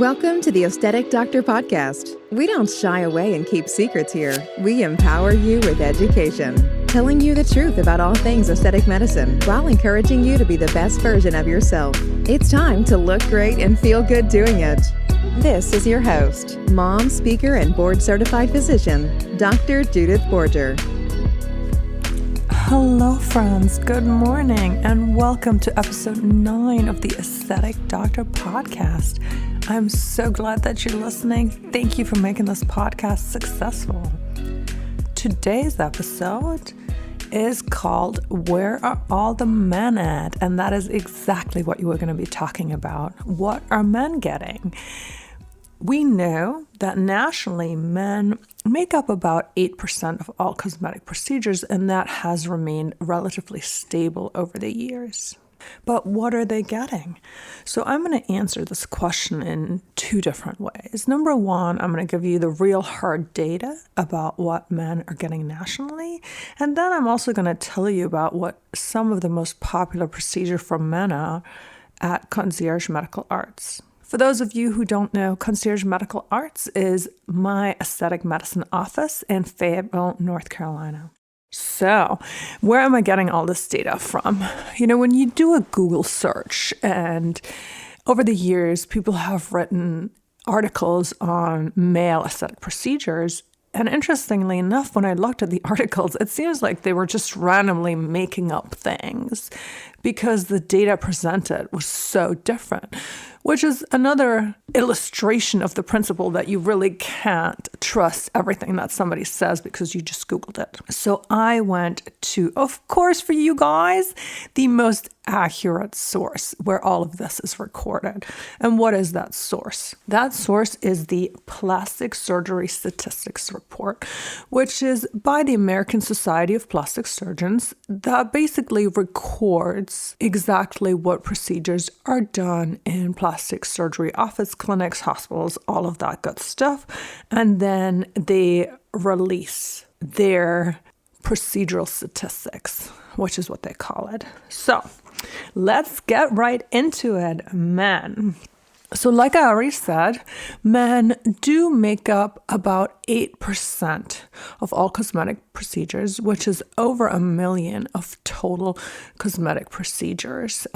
Welcome to the Aesthetic Doctor Podcast. We don't shy away and keep secrets here. We empower you with education, telling you the truth about all things aesthetic medicine while encouraging you to be the best version of yourself. It's time to look great and feel good doing it. This is your host, mom, speaker, and board-certified physician, Dr. Judith Borger. Hello friends, good morning and welcome to episode 9 of the Aesthetic Doctor Podcast. I'm so glad that you're listening. Thank you for making this podcast successful. Today's episode is called Where Are All the Men At? And that is exactly what you were going to be talking about. What are men getting? We know that nationally, men make up about 8% of all cosmetic procedures, and that has remained relatively stable over the years. But what are they getting? So I'm going to answer this question in 2 different ways. Number 1, I'm going to give you the real hard data about what men are getting nationally. And then I'm also going to tell you about what some of the most popular procedures for men are at Concierge Medical Arts. For those of you who don't know, Concierge Medical Arts is my aesthetic medicine office in Fayetteville, North Carolina. So, where am I getting all this data from? You know, when you do a Google search, and over the years, people have written articles on male aesthetic procedures. And interestingly enough, when I looked at the articles, it seems like they were just randomly making up things because the data presented was so different, which is another illustration of the principle that you really can't trust everything that somebody says because you just Googled it. So I went to, of course, for you guys, the most accurate source where all of this is recorded. And what is that source? That source is the Plastic Surgery Statistics Report, which is by the American Society of Plastic Surgeons, that basically records exactly what procedures are done in plastic surgery office, clinics, hospitals, all of that good stuff. And then they release their procedural statistics, which is what they call it. So let's get right into it, men. So like I already said, men do make up about 8% of all cosmetic procedures, which is over 1 million of total cosmetic procedures.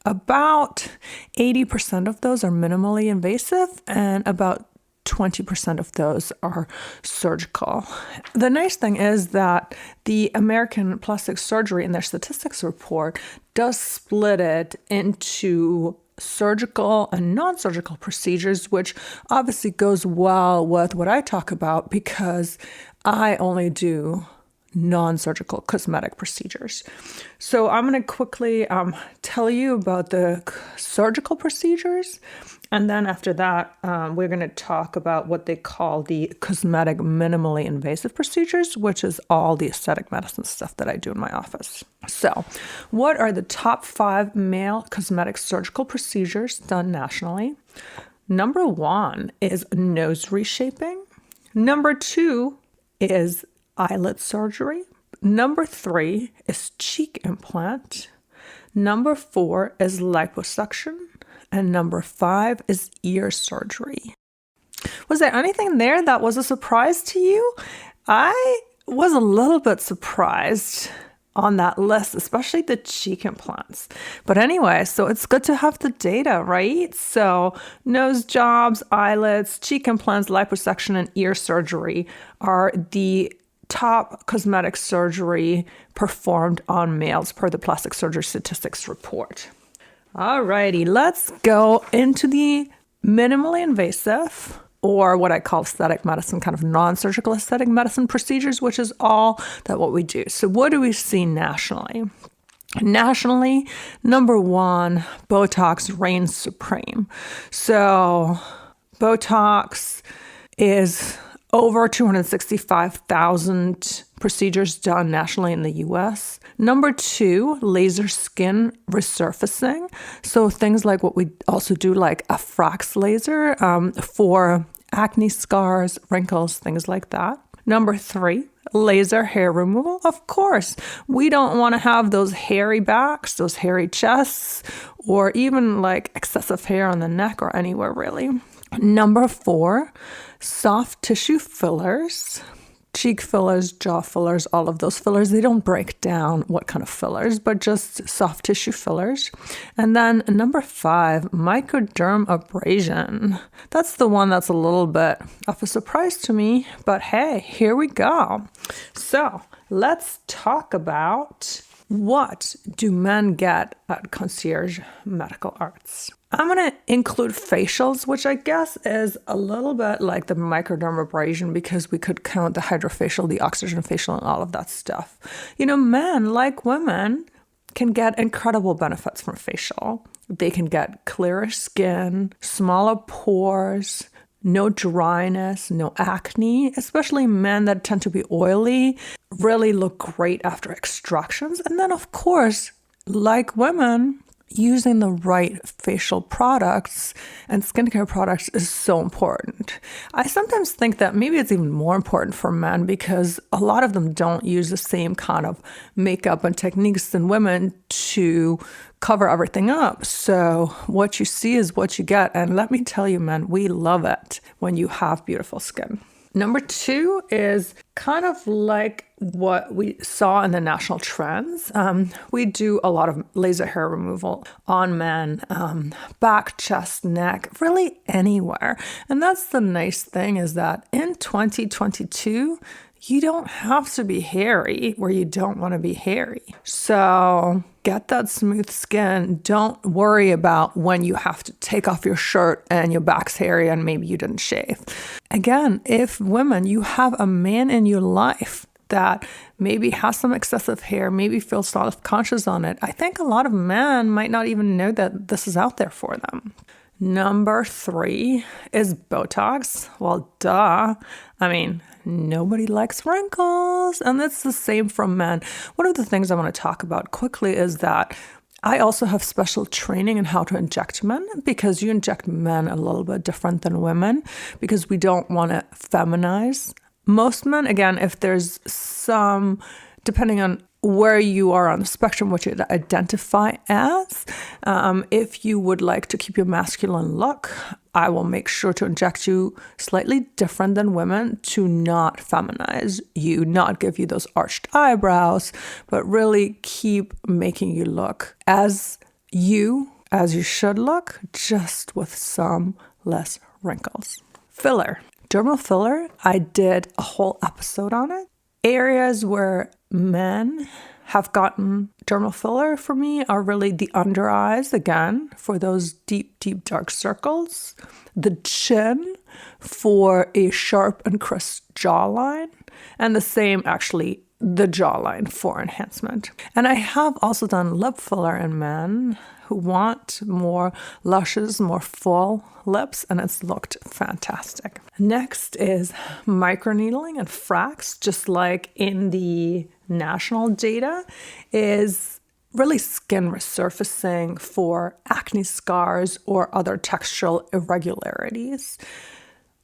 About 80% of those are minimally invasive and about 20% of those are surgical. The nice thing is that the American Plastic Surgery in their statistics report does split it into surgical and non-surgical procedures, which obviously goes well with what I talk about because I only do non-surgical cosmetic procedures. So I'm going to quickly tell you about the surgical procedures. And then after that, we're going to talk about what they call the cosmetic minimally invasive procedures, which is all the aesthetic medicine stuff that I do in my office. So what are the top 5 male cosmetic surgical procedures done nationally? Number 1 is nose reshaping. Number 2 is eyelid surgery. Number 3 is cheek implant. Number 4 is liposuction. And number 5 is ear surgery. Was there anything there that was a surprise to you? I was a little bit surprised on that list, especially the cheek implants. But anyway, so it's good to have the data, right? So nose jobs, eyelids, cheek implants, liposuction, and ear surgery are the top cosmetic surgery performed on males per the Plastic Surgery Statistics Report. Alrighty, let's go into the minimally invasive, or what I call aesthetic medicine, kind of non-surgical aesthetic medicine procedures, which is all that what we do. So what do we see nationally? Nationally, number 1, Botox reigns supreme. So Botox is over 265,000 procedures done nationally in the U.S. Number 2, laser skin resurfacing. So things like what we also do, like a Frax laser for acne scars, wrinkles, things like that. Number 3, laser hair removal. Of course, we don't want to have those hairy backs, those hairy chests, or even like excessive hair on the neck or anywhere really. Number 4, soft tissue fillers. Cheek fillers, jaw fillers, all of those fillers, they don't break down what kind of fillers, but just soft tissue fillers. And then number 5, microdermabrasion. That's the one that's a little bit of a surprise to me, but hey, here we go. So let's talk about what do men get at Concierge Medical Arts. I'm going to include facials, which I guess is a little bit like the microdermabrasion because we could count the hydrofacial, the oxygen facial, and all of that stuff. Men, like women, can get incredible benefits from facial. They can get clearer skin, smaller pores, no dryness, no acne, especially men that tend to be oily, really look great after extractions. And then, of course, like women, using the right facial products and skincare products is so important. I sometimes think that maybe it's even more important for men because a lot of them don't use the same kind of makeup and techniques than women to cover everything up. So what you see is what you get. And let me tell you, men, we love it when you have beautiful skin. Number 2 is kind of like what we saw in the national trends. We do a lot of laser hair removal on men, back, chest, neck, really anywhere. And that's the nice thing is that in 2022, you don't have to be hairy where you don't want to be hairy. So get that smooth skin. Don't worry about when you have to take off your shirt and your back's hairy and maybe you didn't shave. Again, if women, you have a man in your life that maybe has some excessive hair, maybe feels self-conscious on it, I think a lot of men might not even know that this is out there for them. Number 3 is Botox. Well, duh. I mean, nobody likes wrinkles, and it's the same for men. One of the things I want to talk about quickly is that I also have special training in how to inject men because you inject men a little bit different than women because we don't want to feminize most men. Again, if there's some, depending on where you are on the spectrum, what you identify as. If you would like to keep your masculine look, I will make sure to inject you slightly different than women to not feminize you, not give you those arched eyebrows, but really keep making you look as you should look, just with some less wrinkles. Filler. Dermal filler, I did a whole episode on it. Areas where men have gotten dermal filler for me are really the under eyes, again, for those deep, deep dark circles, the chin for a sharp and crisp jawline, and the same actually the jawline for enhancement. And I have also done lip filler in men who want more luscious, more full lips, and it's looked fantastic. Next is microneedling and frax, just like in the national data, is really skin resurfacing for acne scars or other textural irregularities.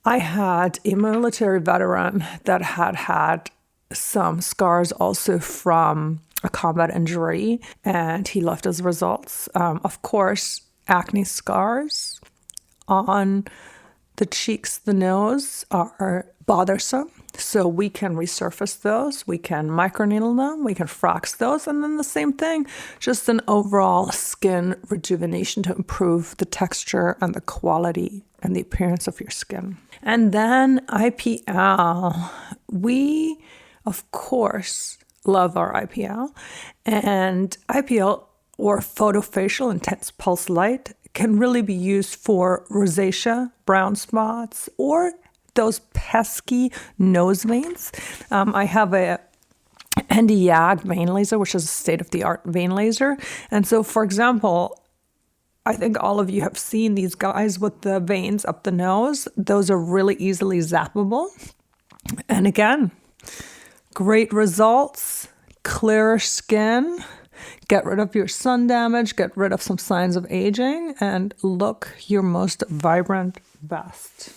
I had a military veteran that had some scars also from a combat injury, and he left his results. Of course, acne scars on the cheeks, the nose are bothersome. So we can resurface those, we can microneedle them, we can frax those, and then the same thing, just an overall skin rejuvenation to improve the texture and the quality and the appearance of your skin. And then IPL. We, of course, love our IPL. And IPL, or photofacial intense pulse light, can really be used for rosacea, brown spots, or those pesky nose veins. I have a ND YAG vein laser, which is a state-of-the-art vein laser. And so, for example, I think all of you have seen these guys with the veins up the nose. Those are really easily zappable. And again, great results, clearer skin, get rid of your sun damage, get rid of some signs of aging, and look your most vibrant best.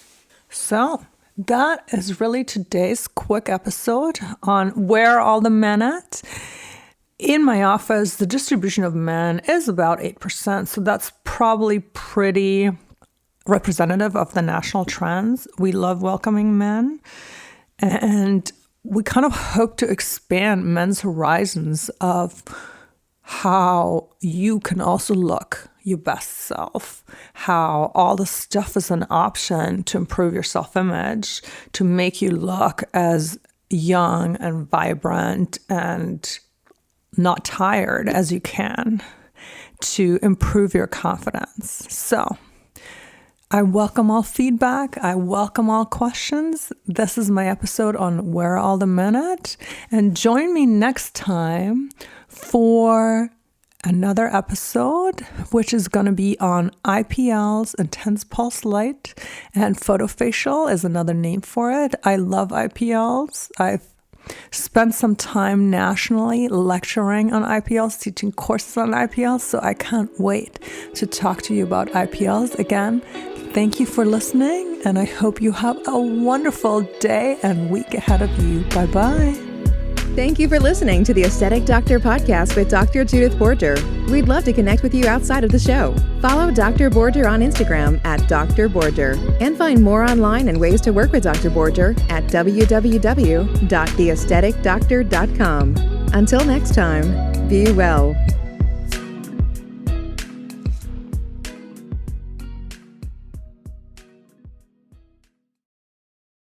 So that is really today's quick episode on where are all the men at. In my office, the distribution of men is about 8%, so that's probably pretty representative of the national trends. We love welcoming men, and we kind of hope to expand men's horizons of how you can also look your best self, how all the stuff is an option to improve your self-image, to make you look as young and vibrant and not tired as you can, to improve your confidence. So I welcome all feedback. I welcome all questions. This is my episode on where are all the men at? And join me next time for another episode, which is going to be on IPLs, intense pulse light, and photofacial is another name for it. I love IPLs. I've spent some time nationally lecturing on IPLs, teaching courses on IPLs, so I can't wait to talk to you about IPLs again. Thank you for listening, and I hope you have a wonderful day and week ahead of you. Bye-bye. Thank you for listening to the Aesthetic Doctor Podcast with Dr. Judith Borger. We'd love to connect with you outside of the show. Follow Dr. Borger on Instagram at Dr. Borger and find more online and ways to work with Dr. Borger at www.theaestheticdoctor.com. Until next time, be well.